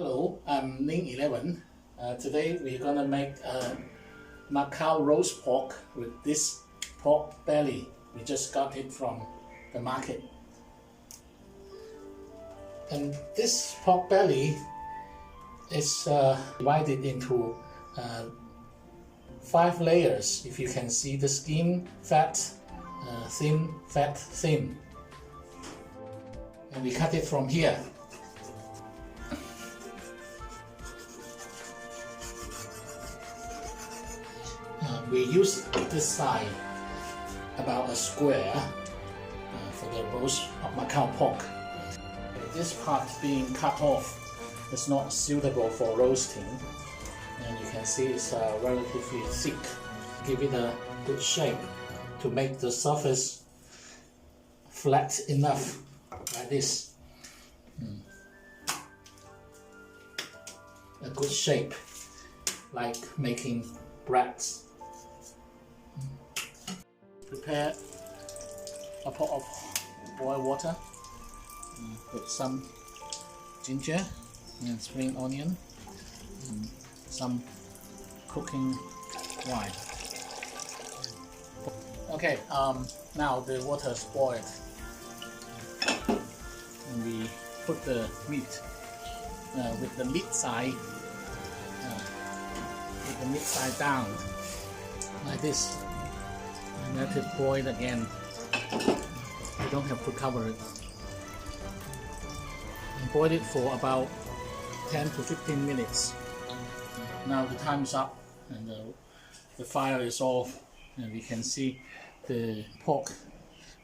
Hello, I'm Ning11. Today we're gonna make Macau roast pork with this pork belly. We just got it from the market. And this pork belly is divided into 5 layers. If you can see the skin, fat, thin, fat, thin. And we cut it from here. We use this side, about a square, for the roast of Macau pork. This part being cut off is not suitable for roasting, and you can see it's relatively thick. Give it a good shape to make the surface flat enough, like this. A good shape, like making breads. Prepare a pot of boiled water with some ginger and spring onion and some cooking wine. Okay, now the water is boiled and we put the meat with the meat side down like this. And let it boil again. You don't have to cover it. And boil it for about 10 to 15 minutes. Now the time is up and the fire is off, and we can see the pork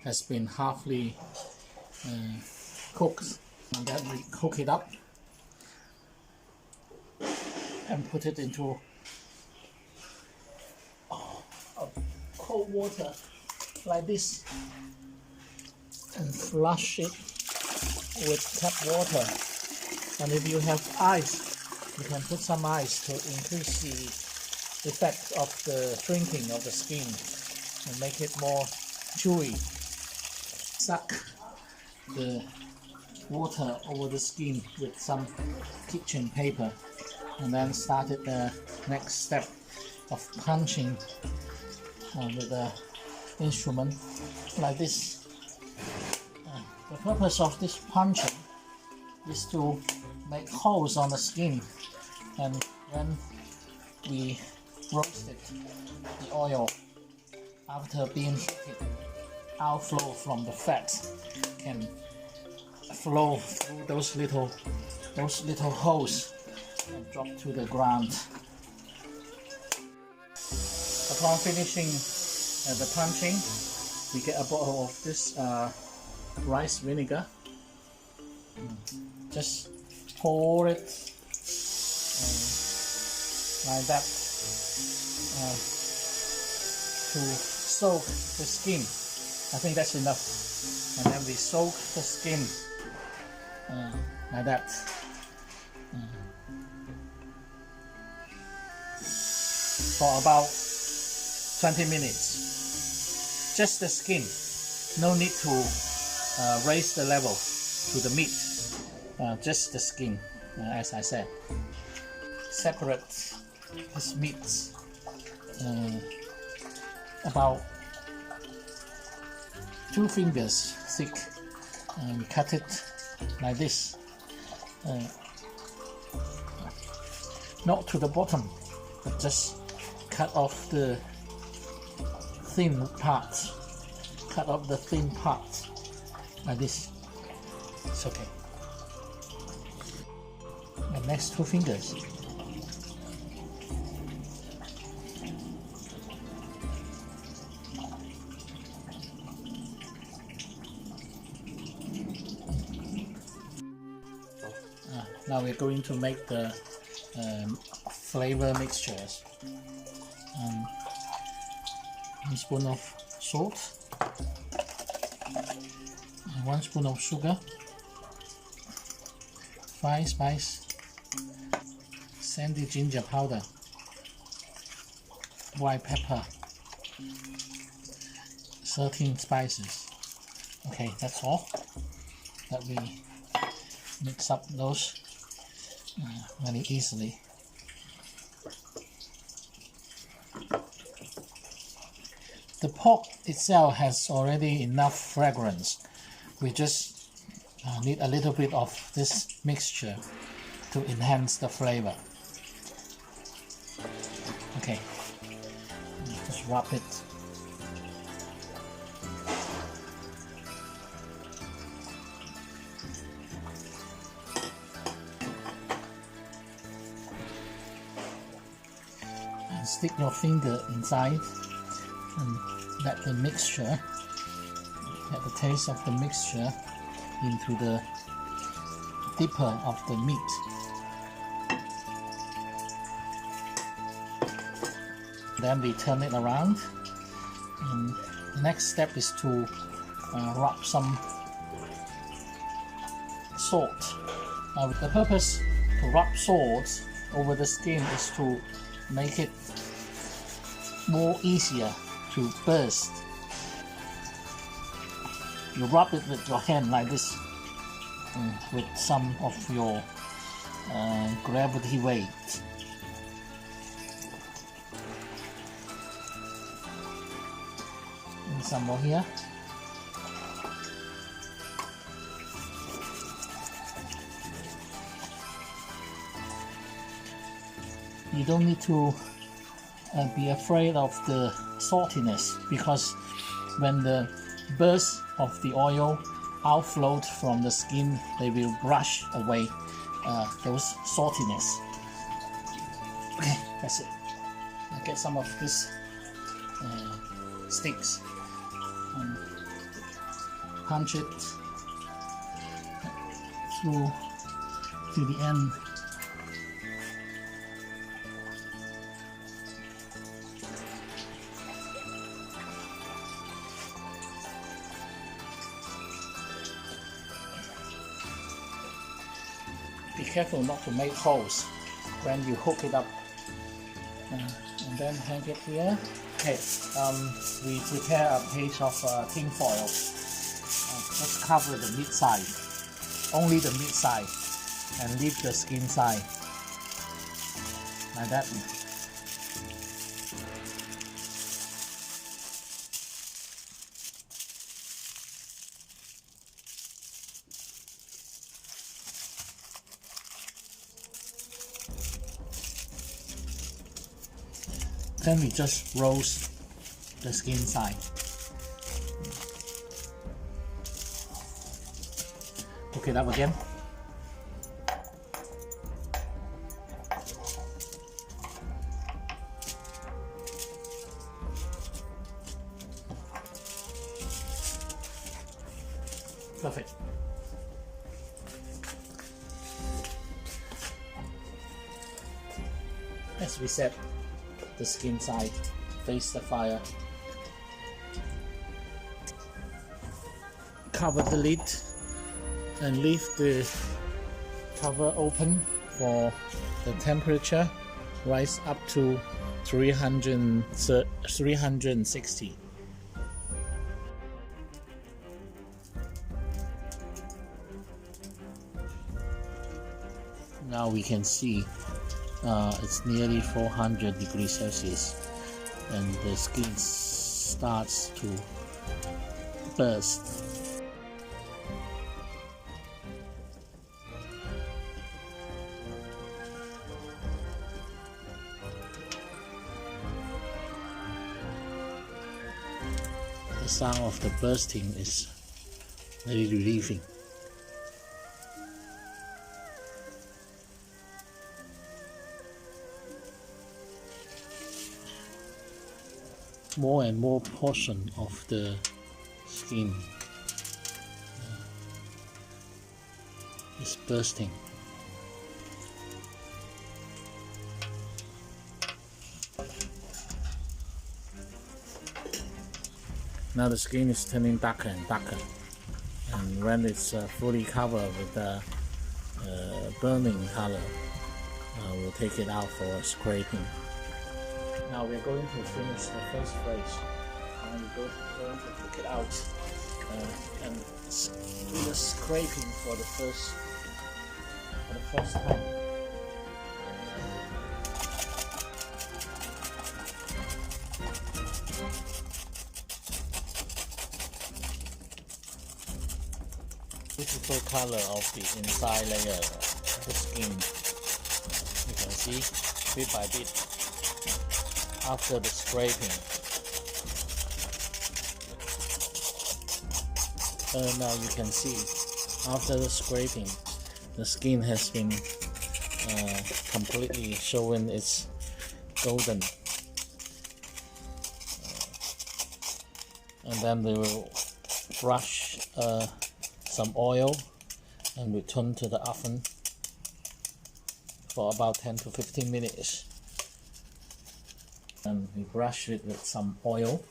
has been halfly cooked. And then we cook it up and put it into cold water like this and flush it with tap water. And if you have ice, you can put some ice to increase the effect of the shrinking of the skin and make it more chewy. Suck the water over the skin with some kitchen paper, and then started the next step of punching with the instrument like this. The purpose of this punching is to make holes on the skin, and when we roast it, the oil, after being heated, outflow from the fat can flow through those little holes and drop to the ground. Upon finishing the punching, we get a bottle of this rice vinegar. Just pour it like that to soak the skin. I think that's enough. And then we soak the skin like that. For about 20 minutes. Just the skin. No need to raise the level to the meat. Just the skin, as I said. Separate this meat about 2 fingers thick, and we cut it like this. Not to the bottom, but just cut off the thin part. Cut off the thin part like this. It's okay. The next 2 fingers. Now we're going to make the flavor mixtures. 1 spoon of salt, 1 spoon of sugar, 5 spice, sandy ginger powder, white pepper, 13 spices. Okay, that's all. That we mix up those very easily. The pork itself has already enough fragrance. We just need a little bit of this mixture to enhance the flavor. Okay, just rub it. And stick your finger inside and let the mixture, get the taste of the mixture into the dipper of the meat. Then we turn it around, and the next step is to rub some salt. The purpose to rub salt over the skin is to make it more easier to burst. You rub it with your hand like this, with some of your gravity weight. And some more here. You don't need to be afraid of the saltiness, because when the burst of the oil outflowed from the skin, they will brush away those saltiness. Okay, that's it. I'll get some of these sticks and punch it through to the end. Be careful not to make holes when you hook it up, and then hang it here. Okay, we prepare a piece of tin foil. Just cover the meat side, only the meat side, and leave the skin side, like that. Then we just roast the skin side. Cook it up again. Perfect. As we said, the skin side face the fire. Cover the lid and leave the cover open for the temperature rise up to 360. Now we can see it's nearly 400 degrees Celsius, and the skin starts to burst. The sound of the bursting is very relieving. More and more portion of the skin is bursting. Now the skin is turning darker and darker, and when it's fully covered with the burning color, we'll take it out for scraping. Now we're going to finish the first phase, and we're going to take it out and do the scraping for the first time. beautiful color of the inside layer of the skin. You can see bit by bit after the scraping. Now you can see after the scraping, the skin has been completely showing its golden. And then we will brush some oil and return to the oven for about 10 to 15 minutes. And we brush it with some oil.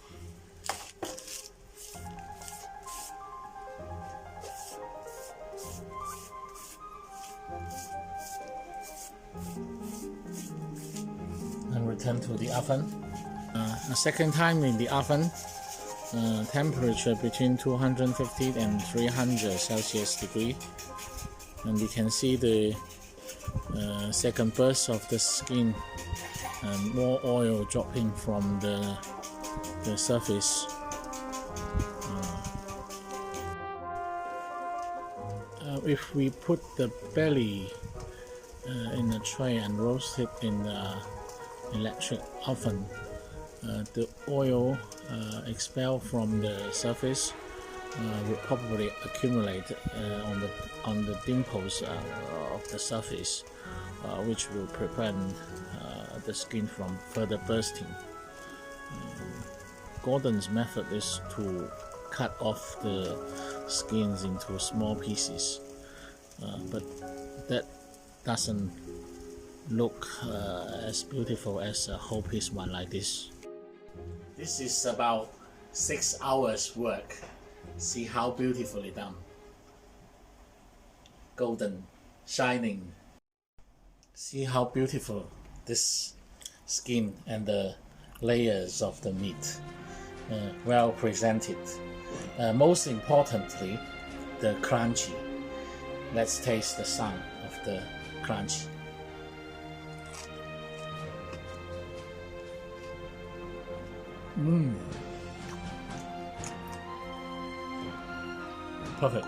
And return to the oven. A second time in the oven. Temperature between 250 and 300 Celsius degree, and you can see the second burst of the skin and more oil dropping from the surface. If we put the belly in a tray and roast it in the electric oven, the oil expelled from the surface will probably accumulate on the dimples of the surface, which will prevent the skin from further bursting. Gordon's method is to cut off the skins into small pieces, but that doesn't look as beautiful as a whole piece one like this. This is about 6 hours work. See how beautifully done. Golden, shining. See how beautiful this skin and the layers of the meat. Well presented. Most importantly, the crunchy. Let's taste the sound of the crunch. Perfect.